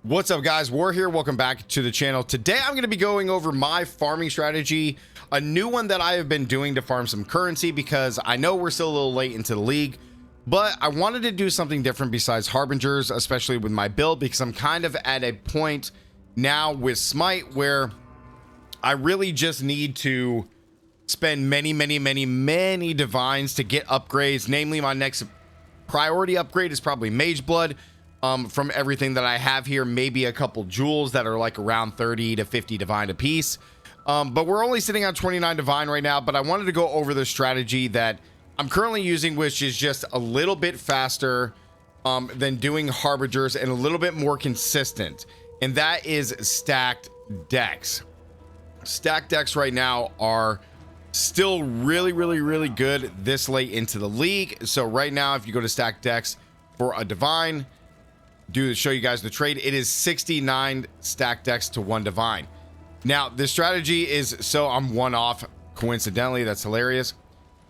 What's up, guys? War here. Welcome back to the channel. Today I'm going to be going over my farming strategy, a new one that I have been doing to farm some currency, because I know we're still a little late into the league, but I wanted to do something different besides harbingers, especially with my build, because I'm kind of at a point now with smite where I really just need to spend many divines to get upgrades. Namely, my next priority upgrade is probably mage blood. From everything that I have here, maybe a couple jewels that are like around 30 to 50 divine a piece. But we're only sitting on 29 divine right now, but I wanted to go over the strategy that I'm currently using, which is just a little bit faster than doing harbingers and a little bit more consistent. And that is stacked decks. Stacked decks right now are still really good this late into the league. So right now, if you go to stacked decks for a divine, show you guys the trade, it is 69 stacked decks to 1 divine. Now this strategy is, so I'm one off coincidentally, that's hilarious.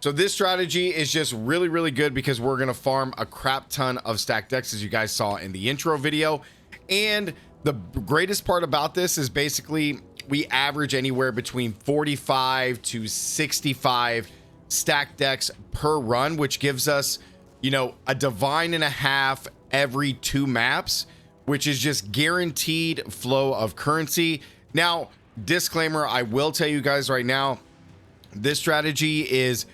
So this strategy is just really good because we're gonna farm a crap ton of stacked decks, as you guys saw in the intro video. And the greatest part about this is basically we average anywhere between 45 to 65 stacked decks per run, which gives us, you know, a divine and a half every 2 maps, which is just guaranteed flow of currency. Now, disclaimer, I will tell you guys right now, this strategy is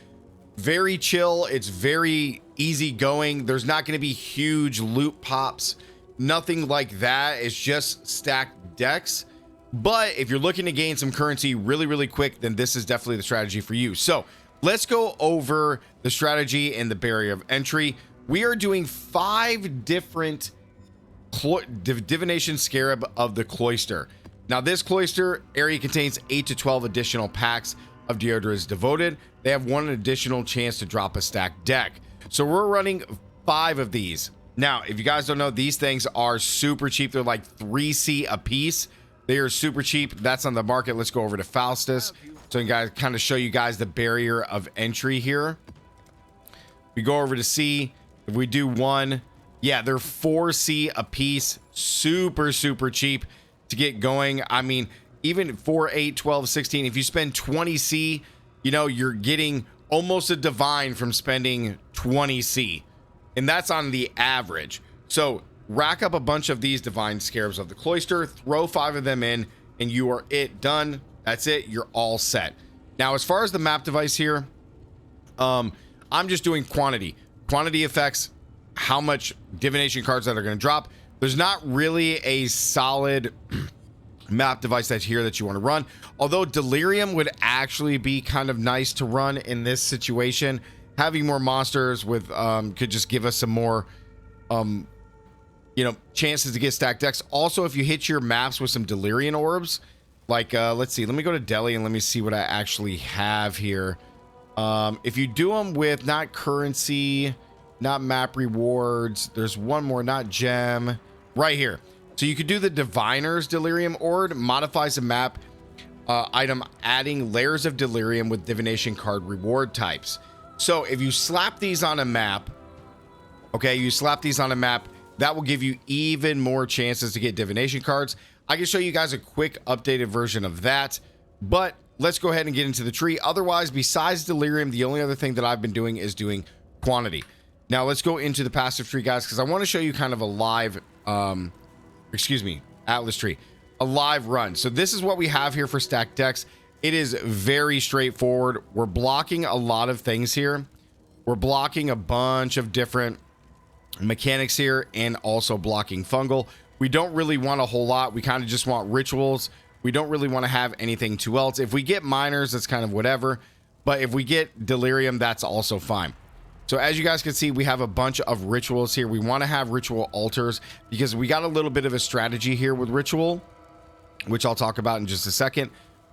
very chill. It's very easy going. There's not going to be huge loot pops, nothing like that. It's just stacked decks. But if you're looking to gain some currency really quick, then this is definitely the strategy for you. So let's go over the strategy and the barrier of entry. We are doing 5 different divination scarab of the cloister. Now this cloister area contains 8 to 12 additional packs of Deodra's Devoted. They have 1 additional chance to drop a stacked deck. So we're running 5 of these. Now, if you guys don't know, these things are super cheap. They're like 3C a piece. They are super cheap. That's on the market. Let's go over to Faustus. So I can kind of show you guys the barrier of entry here. We go over to C. If we do 1, yeah, they're 4C a piece. Super cheap to get going. I mean, even 4, 8, 12, 16, if you spend 20C, you know, you're getting almost a divine from spending 20C. And that's on the average. So rack up a bunch of these divine scarabs of the cloister, throw 5 of them in, and you are done. That's it. You're all set. Now, as far as the map device here, I'm just doing quantity. Quantity affects how much divination cards that are going to drop. There's not really a solid map device that's here that you want to run, although delirium would actually be kind of nice to run in this situation. Having more monsters with could just give us some more you know, chances to get stacked decks. Also, if you hit your maps with some delirium orbs, like let's see, let me go to Delhi and let me see what I actually have here. If you do them with not currency, not map rewards, there's one more, not gem, right here. So you could do the diviner's delirium orb, modifies a map item, adding layers of delirium with divination card reward types. So if you slap these on a map, okay, you slap these on a map, that will give you even more chances to get divination cards. I can show you guys a quick updated version of that, but let's go ahead and get into the tree. Otherwise, besides delirium, the only other thing that I've been doing is doing quantity. Now let's go into the passive tree, guys, because I want to show you kind of a live atlas tree, a live run. So this is what we have here for stacked decks. It is very straightforward. We're blocking a lot of things here. We're blocking a bunch of different mechanics here, and also blocking fungal. We don't really want a whole lot. We kind of just want rituals. We don't really want to have anything too else. If we get miners, that's kind of whatever, but if we get delirium, that's also fine. So as you guys can see, we have a bunch of rituals here. We want to have ritual altars because we got a little bit of a strategy here with ritual, which I'll talk about in just a second.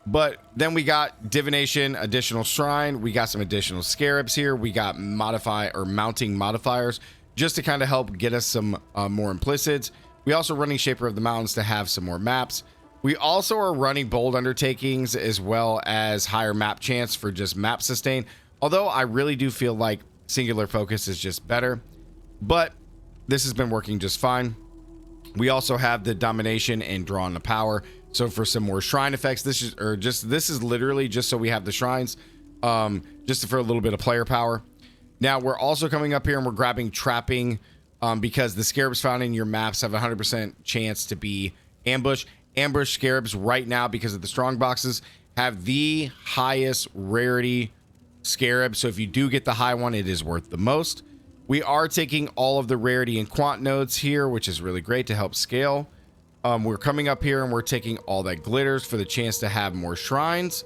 But then we got divination, additional shrine. We got some additional scarabs here. We got mounting modifiers just to kind of help get us some more implicits. We also running Shaper of the Mountains to have some more maps. We also are running bold undertakings as well as higher map chance for just map sustain. Although I really do feel like singular focus is just better, but this has been working just fine. We also have the domination and draw on the power. So for some more shrine effects, this is literally just so we have the shrines, just for a little bit of player power. Now we're also coming up here and we're grabbing trapping, because the scarabs found in your maps have a 100% chance to be ambush. Ambush scarabs right now, because of the strong boxes, have the highest rarity scarab. So if you do get the high one, it is worth the most. We are taking all of the rarity and quant nodes here, which is really great to help scale. We're coming up here and we're taking all that glitters for the chance to have more shrines.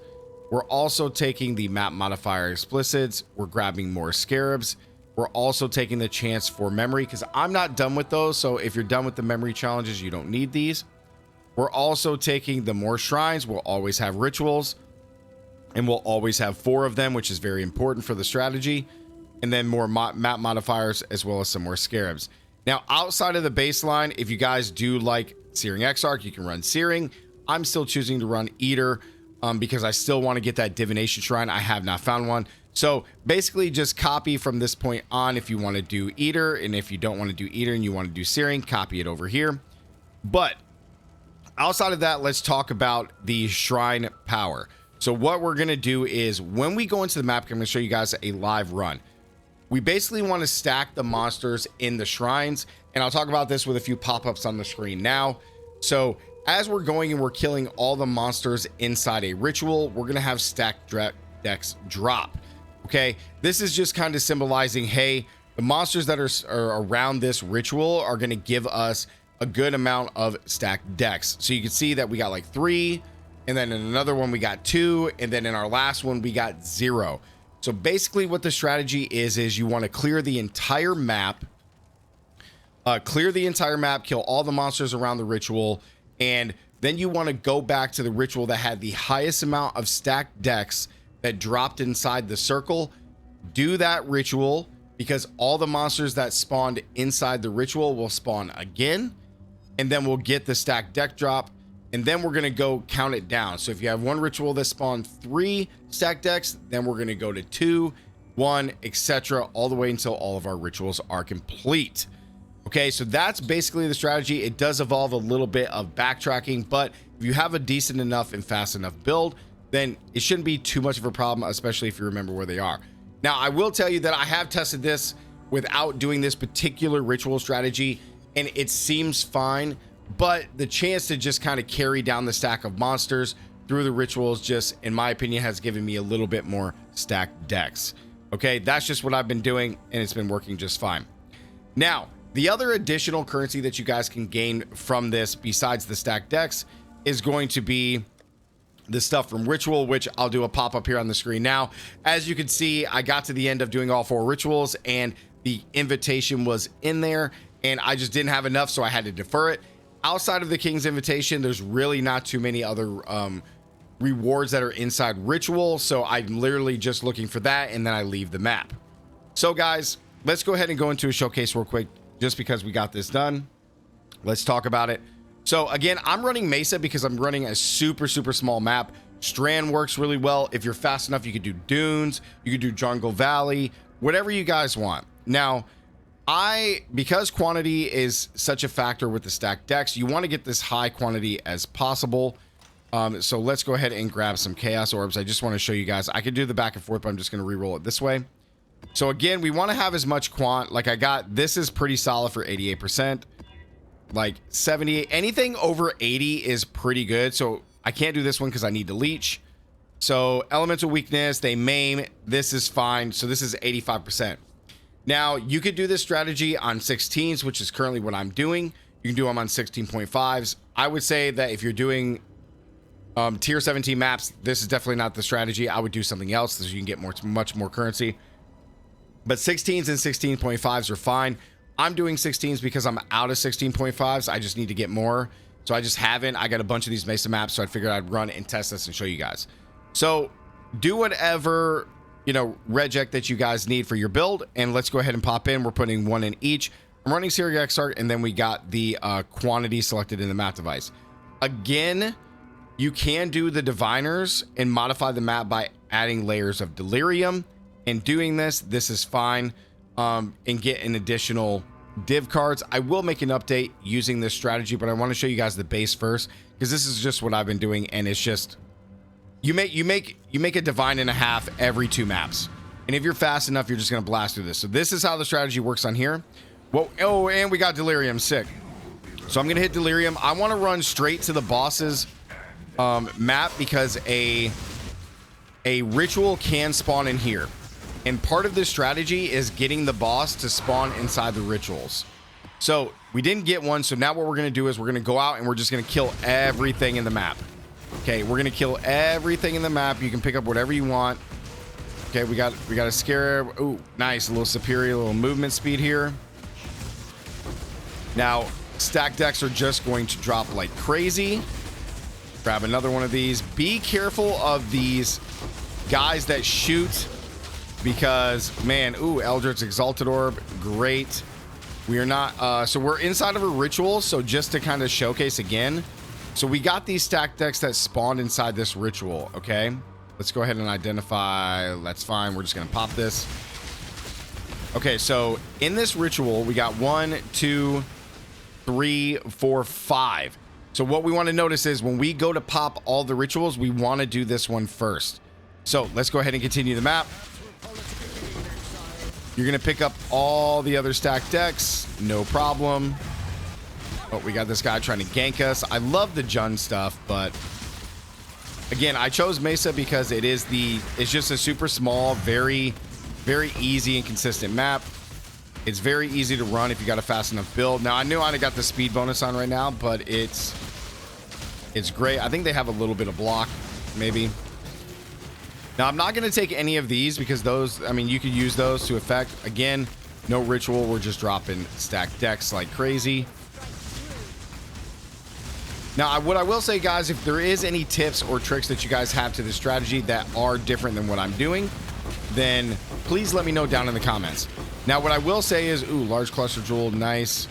We're also taking the map modifier explicits. We're grabbing more scarabs. We're also taking the chance for memory, because I'm not done with those. So if you're done with the memory challenges, you don't need these. We're also taking the more shrines. We'll always have rituals, and we'll always have 4 of them, which is very important for the strategy. And then more map modifiers, as well as some more scarabs. Now, outside of the baseline, if you guys do like Searing Exarch, you can run Searing. I'm still choosing to run Eater, because I still want to get that divination shrine. I have not found one. So basically just copy from this point on if you want to do Eater, and if you don't want to do Eater and you want to do Searing, copy it over here. But outside of that, let's talk about the shrine power. So what we're going to do is, when we go into the map, I'm going to show you guys a live run. We basically want to stack the monsters in the shrines, and I'll talk about this with a few pop-ups on the screen now. So as we're going and we're killing all the monsters inside a ritual, we're going to have stacked decks drop. Okay, this is just kind of symbolizing, hey, the monsters that are around this ritual are going to give us a good amount of stacked decks. So you can see that we got like 3, and then in another one we got 2, and then in our last one we got 0. So basically what the strategy is you want to clear the entire map, kill all the monsters around the ritual, and then you want to go back to the ritual that had the highest amount of stacked decks that dropped inside the circle. Do that ritual, because all the monsters that spawned inside the ritual will spawn again, and then we'll get the stacked deck drop. And then we're going to go count it down. So if you have one ritual that spawned 3 stacked decks, then we're going to go to 2, 1, etc., all the way until all of our rituals are complete. Okay, so that's basically the strategy. It does evolve a little bit of backtracking, but if you have a decent enough and fast enough build, then it shouldn't be too much of a problem, especially if you remember where they are. Now, I will tell you that I have tested this without doing this particular ritual strategy, and it seems fine. But the chance to just kind of carry down the stack of monsters through the rituals, just in my opinion, has given me a little bit more stacked decks. Okay, that's just what I've been doing, and it's been working just fine. Now, the other additional currency that you guys can gain from this, besides the stacked decks, is going to be the stuff from ritual, which I'll do a pop-up here on the screen now. As you can see, I got to the end of doing all 4 rituals, and the invitation was in there, and I just didn't have enough, so I had to defer it. Outside of the King's Invitation, there's really not too many other rewards that are inside ritual, so I'm literally just looking for that, and then I leave the map. So guys, let's go ahead and go into a showcase real quick, just because we got this done. Let's talk about it. So again, I'm running Mesa because I'm running a super small map. Strand works really well. If you're fast enough, you could do Dunes, you could do Jungle Valley, whatever you guys want. Now, because quantity is such a factor with the stacked decks, you want to get this high quantity as possible. So let's go ahead and grab some chaos orbs. I just want to show you guys. I could do the back and forth, but I'm just going to re-roll it this way. So again, we want to have as much quant. Like I got, this is pretty solid for 88%. Like 78, anything over 80 is pretty good. So I can't do this one because I need to leech. So elemental weakness, they maim. This is fine. So this is 85%. Now, you could do this strategy on 16s, which is currently what I'm doing. You can do them on 16.5s. I would say that if you're doing tier 17 maps, this is definitely not the strategy. I would do something else so you can get much more currency. But 16s and 16.5s are fine. I'm doing 16s because I'm out of 16.5s. I just need to get more. So I just haven't. I got a bunch of these Mesa maps, so I figured I'd run and test this and show you guys. So do whatever, you know, reject that you guys need for your build, and let's go ahead and pop in. We're putting 1 in each. I'm running Searing Exarch, and then we got the quantity selected in the map device. Again, you can do the diviners and modify the map by adding layers of delirium. And doing this is fine, and get an additional div cards. I will make an update using this strategy, but I want to show you guys the base first, because this is just what I've been doing, and it's just you make a divine and a half every 2 maps. And if you're fast enough, you're just going to blast through this. So this is how the strategy works on here. Whoa, oh, and we got delirium, sick. So I'm going to hit delirium. I want to run straight to the boss's map, because a ritual can spawn in here. And part of this strategy is getting the boss to spawn inside the rituals. So we didn't get one. So now what we're going to do is we're going to go out and we're just going to kill everything in the map. Okay, we're going to kill everything in the map. You can pick up whatever you want. Okay, we got a scarab. Ooh, nice. A little superior, little movement speed here. Now, stack decks are just going to drop like crazy. Grab another one of these. Be careful of these guys that shoot, because, man, ooh, Eldritch Exalted Orb, great. We are not, so we're inside of a ritual, so just to kind of showcase again. So we got these stack decks that spawned inside this ritual, okay? Let's go ahead and identify. That's fine. We're just going to pop this. Okay, so in this ritual, we got 1, 2, 3, 4, 5. So what we want to notice is when we go to pop all the rituals, we want to do this one first. So let's go ahead and continue the map. You're going to pick up all the other stacked decks. No problem. Oh, we got this guy trying to gank us. I love the Jund stuff, but again, I chose Mesa because it's just a super small, very, very easy and consistent map. It's very easy to run if you got a fast enough build. Now, I knew I'd got the speed bonus on right now, but it's great. I think they have a little bit of block, maybe. Now, I'm not going to take any of these because those, I mean, you could use those to effect. Again, no ritual. We're just dropping stacked decks like crazy. Now, what I will say, guys, if there is any tips or tricks that you guys have to this strategy that are different than what I'm doing, then please let me know down in the comments. Now, what I will say is, ooh, large cluster jewel, nice.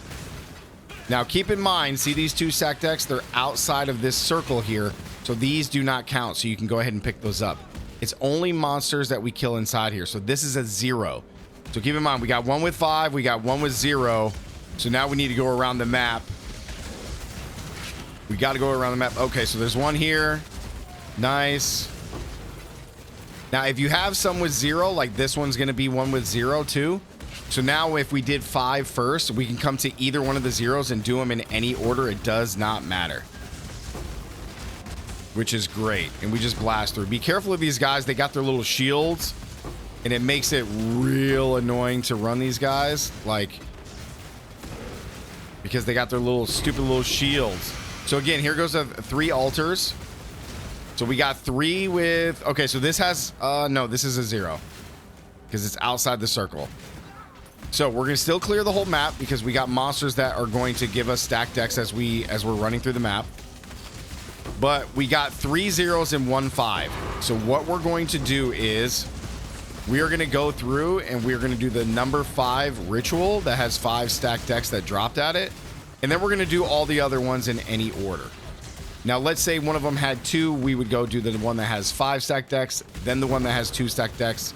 Now, keep in mind, see these 2 stack decks? They're outside of this circle here, so these do not count, so you can go ahead and pick those up. It's only monsters that we kill inside here, so this is a 0. So keep in mind, we got 1 with 5, we got 1 with 0, so now we need to go around the map. We got to go around the map. Okay, so there's 1 here. Nice. Now, if you have some with 0, like this one's going to be 1 with 0 too. So now if we did 5 first, we can come to either one of the 0s and do them in any order. It does not matter. Which is great. And we just blast through. Be careful of these guys. They got their little shields. And it makes it real annoying to run these guys. Like, because they got their little stupid little shields. So again, here goes 3 altars. So we got 3 with, okay, so this has, no, this is a 0 because it's outside the circle. So we're going to still clear the whole map because we got monsters that are going to give us stack decks as we're running through the map. But we got 3 0s and 1 5. So what we're going to do is we are going to go through and we're going to do the number 5 ritual that has 5 stack decks that dropped at it. And then we're going to do all the other ones in any order. Now, let's say one of them had 2. We would go do the one that has 5 stack decks, then the one that has 2 stack decks.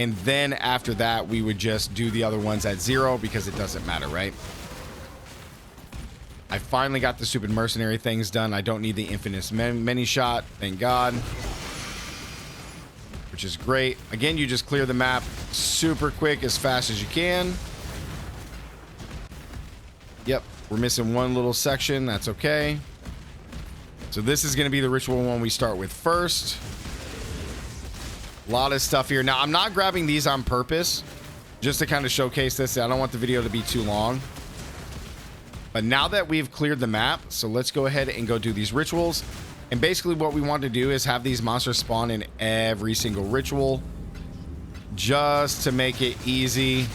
And then after that, we would just do the other ones at 0 because it doesn't matter, right? I finally got the stupid mercenary things done. I don't need the infinite mini shot. Thank God. Which is great. Again, you just clear the map super quick, as fast as you can. Yep. We're missing 1 little section. That's okay. So this is going to be the ritual one we start with first. A lot of stuff here. Now, I'm not grabbing these on purpose just to kind of showcase this. I don't want the video to be too long. But now that we've cleared the map, so let's go ahead and go do these rituals. And basically what we want to do is have these monsters spawn in every single ritual just to make it easy.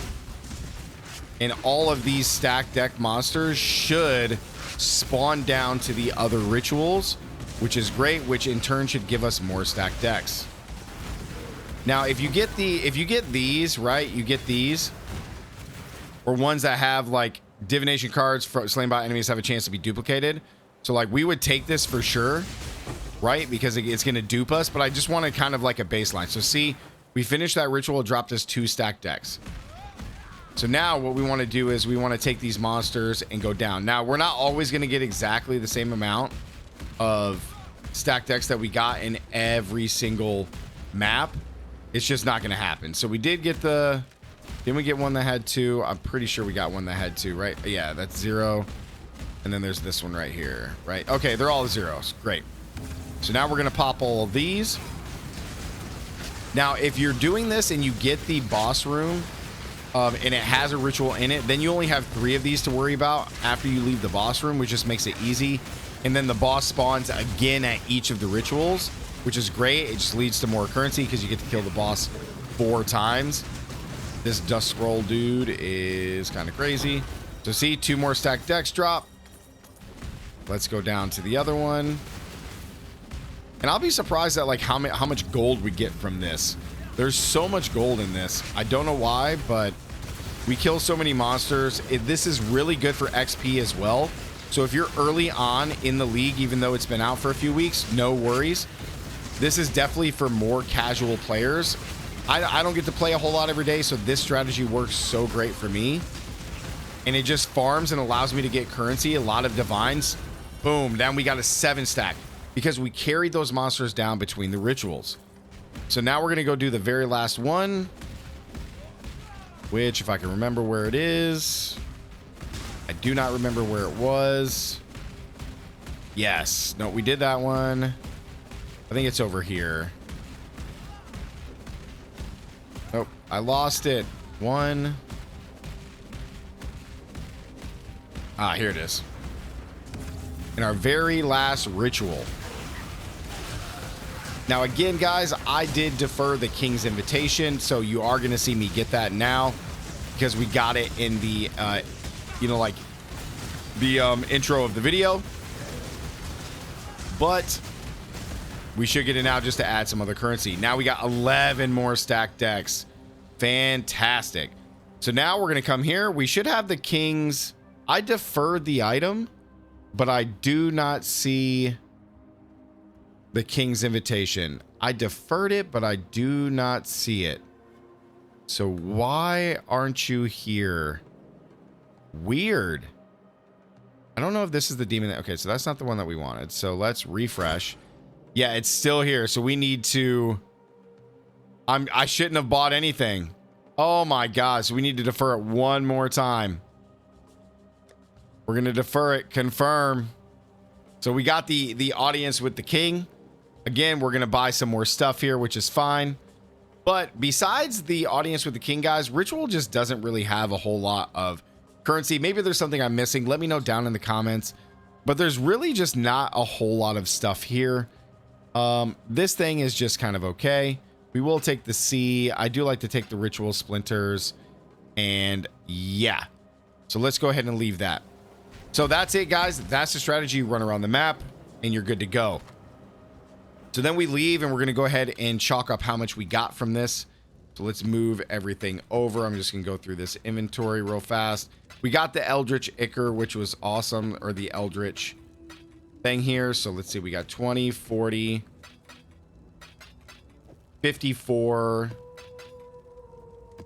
And all of these stack deck monsters should spawn down to the other rituals, which is great, which in turn should give us more stack decks. Now, if you get these, right, you get these, or ones that have like divination cards slain by enemies have a chance to be duplicated. So like we would take this for sure, right? Because it's going to dupe us, but I just wanted kind of like a baseline. So see, we finished that ritual, dropped us 2 stack decks. So now what we want to do is we want to take these monsters and go down. Now, we're not always going to get exactly the same amount of stack decks that we got in every single map. It's just not going to happen. So we did get the... Didn't we get one that had 2? I'm pretty sure we got one that had 2, right? Yeah, that's 0. And then there's this one right here, right? Okay, they're all 0s. Great. So now we're going to pop all of these. Now, if you're doing this and you get the boss room, and it has a ritual in it, then you only have 3 of these to worry about after you leave the boss room, which just makes it easy. And then the boss spawns again at each of the rituals, which is great. It just leads to more currency because you get to kill the boss 4 times. This dust scroll dude is kind of crazy. So see, 2 more stacked decks drop. Let's go down to the other one. And I'll be surprised at like how much gold we get from this. There's so much gold in this. I don't know why, but we kill so many monsters. This is really good for XP as well. So if you're early on in the league, even though it's been out for a few weeks, no worries. This is definitely for more casual players. I don't get to play a whole lot every day, so this strategy works so great for me. And it just farms and allows me to get currency, a lot of divines. Boom, then we got a 7 stack because we carried those monsters down between the rituals. So now we're going to go do the very last one, which if I can remember where it is, I do not remember where it was. Yes, no, we did that one. I think it's over here. Nope, I lost it. 1. Ah, here it is. In our very last ritual. Now, again, guys, I did defer the King's Invitation, so you are going to see me get that now because we got it in the, like the intro of the video. But we should get it now just to add some other currency. Now we got 11 more stacked decks. Fantastic. So now we're going to come here. We should have the King's. I deferred the item, but I do not see the King's Invitation. I deferred it, but I do not see it. So why aren't you here? Weird. I don't know if this is the demon. Okay, so that's not the one that we wanted. So let's refresh. Yeah, it's still here. So we need to... I shouldn't have bought anything. Oh my gosh. So we need to defer it one more time. We're going to defer it. Confirm. So we got the audience with the king. Again, we're going to buy some more stuff here, which is fine. But besides the audience with the king, guys, Ritual just doesn't really have a whole lot of currency. Maybe there's something I'm missing. Let me know down in the comments. But there's really just not a whole lot of stuff here. This thing is just kind of okay. We will take the C. I do like to take the Ritual Splinters. And yeah. So let's go ahead and leave that. So that's it, guys. That's the strategy. You run around the map and you're good to go. So then we leave and we're going to go ahead and chalk up how much we got from this. So let's move everything over. I'm just going to go through this inventory real fast. We got the Eldritch Ichor, which was awesome, or the Eldritch thing here. So let's see. We got 20, 40, 54.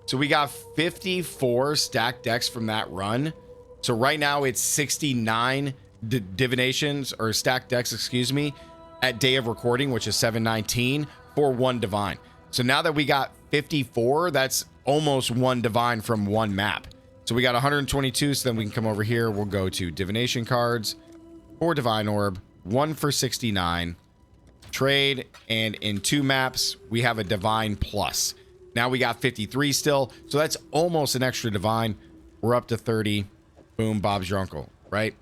So we got 54 stacked decks from that run. So right now it's 69 divinations or stacked decks, excuse me, at day of recording, which is 7/19 for one divine. So now that we got 54, that's almost one divine from one map. So we got 122. So then we can come over here. We'll go to divination cards for divine orb, 1 for 69 trade. And in 2 maps, we have a divine plus. Now we got 53 still. So that's almost an extra divine. We're up to 30. Boom, Bob's your uncle, right?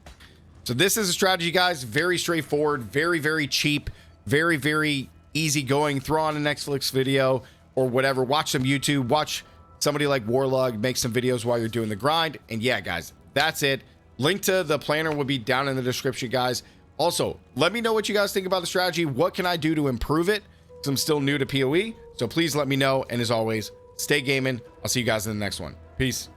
So this is a strategy, guys. Very straightforward, very, very cheap, very, very easy going. Throw on a Netflix video or whatever. Watch some YouTube. Watch somebody like Warlug make some videos while you're doing the grind. And yeah, guys, that's it. Link to the planner will be down in the description, guys. Also, let me know what you guys think about the strategy. What can I do to improve it? Because I'm still new to PoE. So please let me know. And as always, stay gaming. I'll see you guys in the next one. Peace.